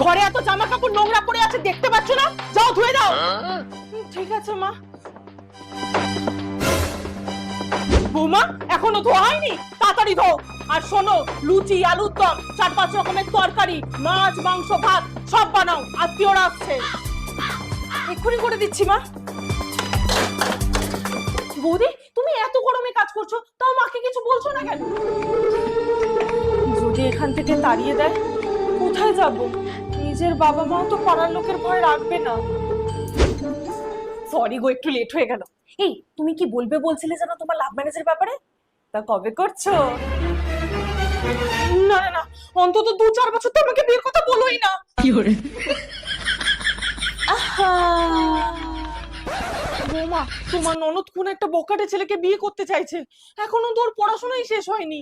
ঘরে এত জামা কাপড় নোংরা পড়ে আছে, দেখতে পাচ্ছ না? যাও ধুয়ে দাও। ঠিক আছে মা। বৌমা এখনো ধোয়া হয়নি? তাড়াতাড়ি ধো। আর শোনো, লুচি, আলুর দম, 4-5 রকমের তরকারি, মাছ, মাংস, ভাত সব বানাও, আত্মীয়রা আসছে। এক্ষুনি করে দিচ্ছি মা। বৌদি, তুমি এত গরমে কাজ করছো, তাও মাকে কিছু বলছো না কেন? যদি এখান থেকে তাড়িয়ে দেয়, কোথায় যাব? নিজের বাবা মাও তো পাড়ার লোকের ভয় রাখবে না। সরি গো, একটু লেট হয়ে গেল। এই, তুমি কি বলবে বলছিলে জানো তোমার লাভ ম্যারেজের ব্যাপারে? তা কবে করছো? না না না, অন্তত 2-4 বছর তো আমাকে বিয়ের কথা বলোই না। কি করে? বৌমা, তোমার ননদ কোন একটা বকাটে ছেলেকে বিয়ে করতে চাইছে। এখনো তোর পড়াশোনাই শেষ হয়নি।